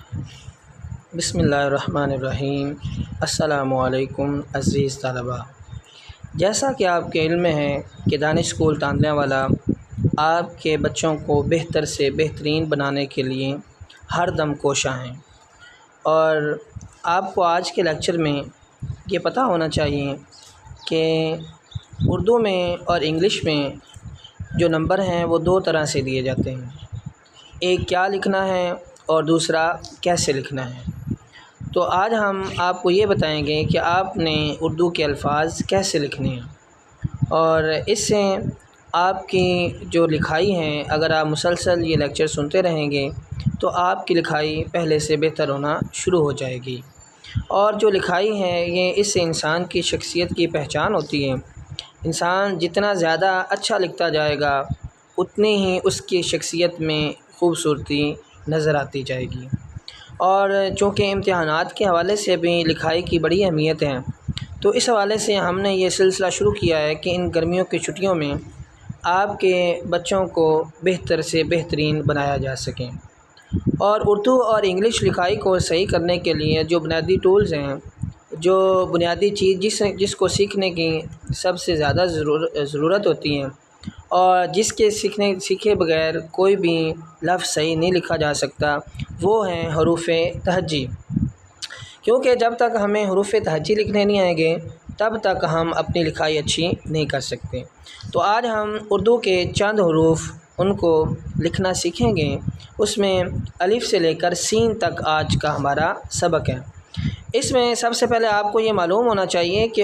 بسم اللہ الرحمن الرحیم۔ السلام علیکم عزیز طلباء، جیسا کہ آپ کے علم میں ہے کہ دانش اسکول تاندیاں والا آپ کے بچوں کو بہتر سے بہترین بنانے کے لیے ہر دم کوشاں ہیں، اور آپ کو آج کے لیکچر میں یہ پتہ ہونا چاہیے کہ اردو میں اور انگلش میں جو نمبر ہیں وہ دو طرح سے دیے جاتے ہیں، ایک کیا لکھنا ہے اور دوسرا کیسے لکھنا ہے۔ تو آج ہم آپ کو یہ بتائیں گے کہ آپ نے اردو کے الفاظ کیسے لکھنے ہیں، اور اس سے آپ کی جو لکھائی ہیں، اگر آپ مسلسل یہ لیکچر سنتے رہیں گے تو آپ کی لکھائی پہلے سے بہتر ہونا شروع ہو جائے گی، اور جو لکھائی ہے یہ اس سے انسان کی شخصیت کی پہچان ہوتی ہے۔ انسان جتنا زیادہ اچھا لکھتا جائے گا اتنی ہی اس کی شخصیت میں خوبصورتی نظر آتی جائے گی، اور چونکہ امتحانات کے حوالے سے بھی لکھائی کی بڑی اہمیت ہے، تو اس حوالے سے ہم نے یہ سلسلہ شروع کیا ہے کہ ان گرمیوں کی چھٹیوں میں آپ کے بچوں کو بہتر سے بہترین بنایا جا سکے، اور اردو اور انگلش لکھائی کو صحیح کرنے کے لیے جو بنیادی ٹولز ہیں، جو بنیادی چیز جس کو سیکھنے کی سب سے زیادہ ضرورت ہوتی ہے، اور جس کے سیکھے بغیر کوئی بھی لفظ صحیح نہیں لکھا جا سکتا، وہ ہیں حروف تہجی، کیونکہ جب تک ہمیں حروف تہجی لکھنے نہیں آئیں گے تب تک ہم اپنی لکھائی اچھی نہیں کر سکتے۔ تو آج ہم اردو کے چند حروف ان کو لکھنا سیکھیں گے، اس میں الف سے لے کر سین تک آج کا ہمارا سبق ہے۔ اس میں سب سے پہلے آپ کو یہ معلوم ہونا چاہیے کہ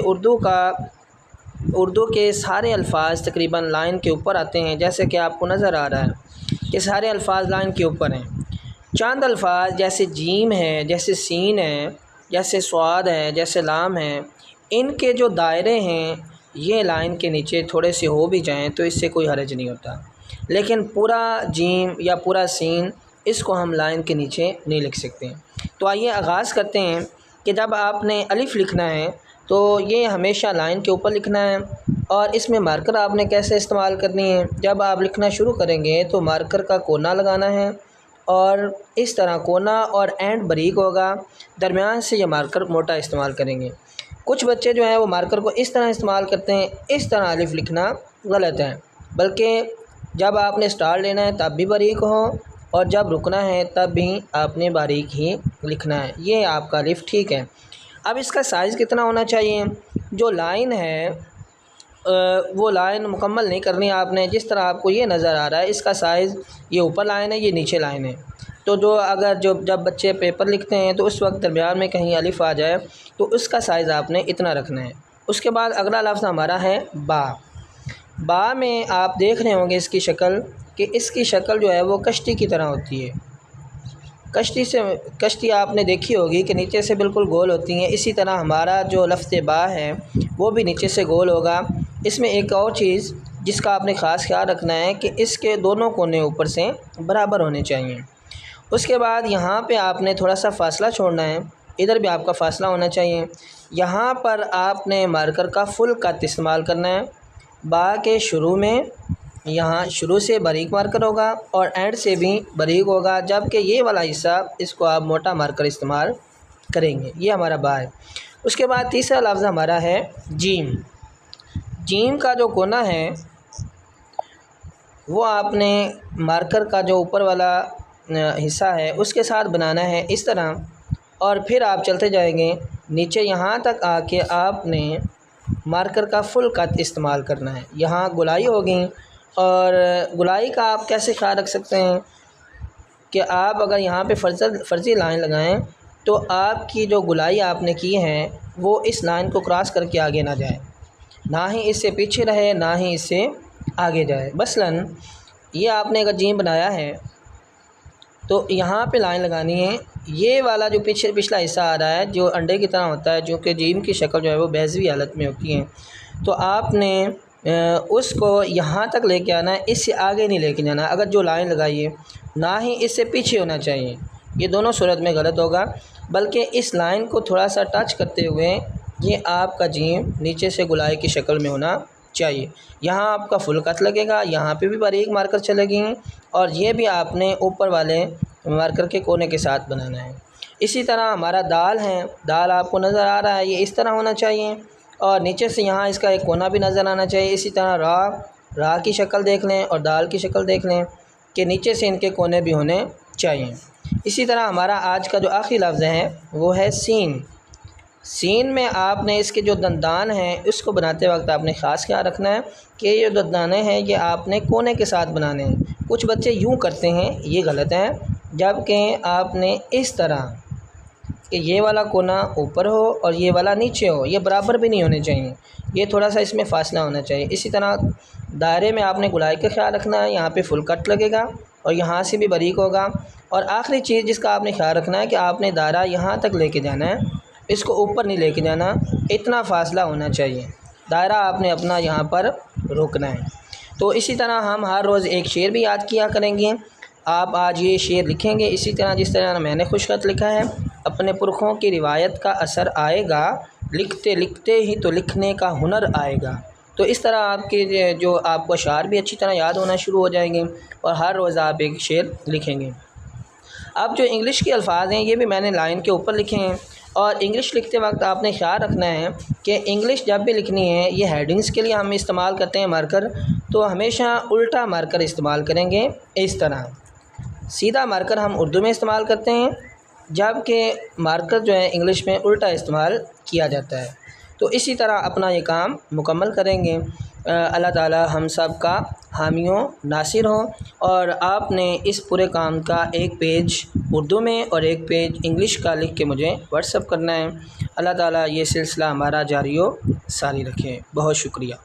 اردو کے سارے الفاظ تقریباً لائن کے اوپر آتے ہیں، جیسے کہ آپ کو نظر آ رہا ہے کہ سارے الفاظ لائن کے اوپر ہیں۔ چند الفاظ جیسے جیم ہے، جیسے سین ہے، جیسے صاد ہے، جیسے لام ہے، ان کے جو دائرے ہیں یہ لائن کے نیچے تھوڑے سے ہو بھی جائیں تو اس سے کوئی حرج نہیں ہوتا، لیکن پورا جیم یا پورا سین اس کو ہم لائن کے نیچے نہیں لکھ سکتے۔ تو آئیے آغاز کرتے ہیں کہ جب آپ نے الف لکھنا ہے تو یہ ہمیشہ لائن کے اوپر لکھنا ہے، اور اس میں مارکر آپ نے کیسے استعمال کرنی ہے۔ جب آپ لکھنا شروع کریں گے تو مارکر کا کونا لگانا ہے، اور اس طرح کونا اور اینڈ باریک ہوگا، درمیان سے یہ مارکر موٹا استعمال کریں گے۔ کچھ بچے جو ہیں وہ مارکر کو اس طرح استعمال کرتے ہیں، اس طرح الف لکھنا غلط ہے، بلکہ جب آپ نے سٹارٹ لینا ہے تب بھی باریک ہو، اور جب رکنا ہے تب بھی آپ نے باریک ہی لکھنا ہے، یہ آپ کا الف ٹھیک ہے۔ اب اس کا سائز کتنا ہونا چاہیے؟ جو لائن ہے وہ لائن مکمل نہیں کرنی آپ نے، جس طرح آپ کو یہ نظر آ رہا ہے اس کا سائز، یہ اوپر لائن ہے، یہ نیچے لائن ہے، تو جب بچے پیپر لکھتے ہیں تو اس وقت درمیان میں کہیں الف آ جائے تو اس کا سائز آپ نے اتنا رکھنا ہے۔ اس کے بعد اگلا لفظ ہمارا ہے با۔ با میں آپ دیکھ رہے ہوں گے اس کی شکل، کہ اس کی شکل جو ہے وہ کشتی کی طرح ہوتی ہے۔ کشتی آپ نے دیکھی ہوگی کہ نیچے سے بالکل گول ہوتی ہیں، اسی طرح ہمارا جو لفظ با ہے وہ بھی نیچے سے گول ہوگا۔ اس میں ایک اور چیز جس کا آپ نے خاص خیال رکھنا ہے کہ اس کے دونوں کونے اوپر سے برابر ہونے چاہئیں۔ اس کے بعد یہاں پہ آپ نے تھوڑا سا فاصلہ چھوڑنا ہے، ادھر بھی آپ کا فاصلہ ہونا چاہیے۔ یہاں پر آپ نے مارکر کا فل قط استعمال کرنا ہے۔ با کے شروع میں یہاں شروع سے باریک مارکر ہوگا اور اینڈ سے بھی باریک ہوگا، جبکہ یہ والا حصہ اس کو آپ موٹا مارکر استعمال کریں گے۔ یہ ہمارا با ہے۔ اس کے بعد تیسرا لفظ ہمارا ہے جیم۔ جیم کا جو کونا ہے وہ آپ نے مارکر کا جو اوپر والا حصہ ہے اس کے ساتھ بنانا ہے اس طرح، اور پھر آپ چلتے جائیں گے نیچے یہاں تک آ کے آپ نے مارکر کا فل قط استعمال کرنا ہے۔ یہاں گلائی ہوگی، اور گلائی کا آپ کیسے خیال رکھ سکتے ہیں کہ آپ اگر یہاں پہ فرضی لائن لگائیں تو آپ کی جو گلائی آپ نے کی ہے وہ اس لائن کو کراس کر کے آگے نہ جائے، نہ ہی اس سے پیچھے رہے نہ ہی اس سے آگے جائے۔ مثلاً یہ آپ نے اگر جیم بنایا ہے تو یہاں پہ لائن لگانی ہے، یہ والا جو پچھلا حصہ آ رہا ہے جو انڈے کی طرح ہوتا ہے، جو کہ جیم کی شکل جو ہے وہ بیضوی حالت میں ہوتی ہے، تو آپ نے اس کو یہاں تک لے کے آنا ہے، اس سے آگے نہیں لے کے جانا۔ اگر جو لائن لگائیے نہ ہی اس سے پیچھے ہونا چاہیے، یہ دونوں صورت میں غلط ہوگا، بلکہ اس لائن کو تھوڑا سا ٹچ کرتے ہوئے یہ آپ کا جیم نیچے سے گلائی کی شکل میں ہونا چاہیے۔ یہاں آپ کا فل قط لگے گا، یہاں پہ بھی باریک مارکر چلے گی، اور یہ بھی آپ نے اوپر والے مارکر کے کونے کے ساتھ بنانا ہے۔ اسی طرح ہمارا دال ہے، دال آپ کو نظر آ رہا ہے، یہ اس طرح ہونا چاہیے اور نیچے سے یہاں اس کا ایک کونا بھی نظر آنا چاہیے۔ اسی طرح را کی شکل دیکھ لیں اور دال کی شکل دیکھ لیں کہ نیچے سے ان کے کونے بھی ہونے چاہیے۔ اسی طرح ہمارا آج کا جو آخری لفظ ہے وہ ہے سین۔ سین میں آپ نے اس کے جو دندان ہیں اس کو بناتے وقت آپ نے خاص خیال رکھنا ہے کہ یہ جو دندانے ہیں یہ آپ نے کونے کے ساتھ بنانے ہیں۔ کچھ بچے یوں کرتے ہیں، یہ غلط ہے، جبکہ آپ نے اس طرح کہ یہ والا کونا اوپر ہو اور یہ والا نیچے ہو، یہ برابر بھی نہیں ہونے چاہیے، یہ تھوڑا سا اس میں فاصلہ ہونا چاہیے۔ اسی طرح دائرے میں آپ نے گلائی کا خیال رکھنا ہے، یہاں پہ فل کٹ لگے گا اور یہاں سے بھی باریک ہوگا۔ اور آخری چیز جس کا آپ نے خیال رکھنا ہے کہ آپ نے دائرہ یہاں تک لے کے جانا ہے، اس کو اوپر نہیں لے کے جانا، اتنا فاصلہ ہونا چاہیے، دائرہ آپ نے اپنا یہاں پر روکنا ہے۔ تو اسی طرح ہم ہر روز ایک شعر بھی یاد کیا کریں گے۔ آپ آج یہ شعر لکھیں گے اسی طرح جس طرح میں نے خوش خط لکھا ہے۔ اپنے پرکھوں کی روایت کا اثر آئے گا، لکھتے لکھتے ہی تو لکھنے کا ہنر آئے گا۔ تو اس طرح آپ کے جو آپ کو اشعار بھی اچھی طرح یاد ہونا شروع ہو جائیں گے اور ہر روز آپ ایک شعر لکھیں گے۔ اب جو انگلش کے الفاظ ہیں یہ بھی میں نے لائن کے اوپر لکھے ہیں، اور انگلش لکھتے وقت آپ نے خیال رکھنا ہے کہ انگلش جب بھی لکھنی ہے، یہ ہیڈنگز کے لیے ہم استعمال کرتے ہیں مارکر، تو ہمیشہ الٹا مارکر استعمال کریں گے۔ اس طرح سیدھا مارکر ہم اردو میں استعمال کرتے ہیں، جبکہ مارکر جو ہے انگلش میں الٹا استعمال کیا جاتا ہے۔ تو اسی طرح اپنا یہ کام مکمل کریں گے۔ اللہ تعالی ہم سب کا حامی و ناصر ہوں، اور آپ نے اس پورے کام کا ایک پیج اردو میں اور ایک پیج انگلش کا لکھ کے مجھے واٹس ایپ کرنا ہے۔ اللہ تعالی یہ سلسلہ ہمارا جاری و ساری رکھے۔ بہت شکریہ۔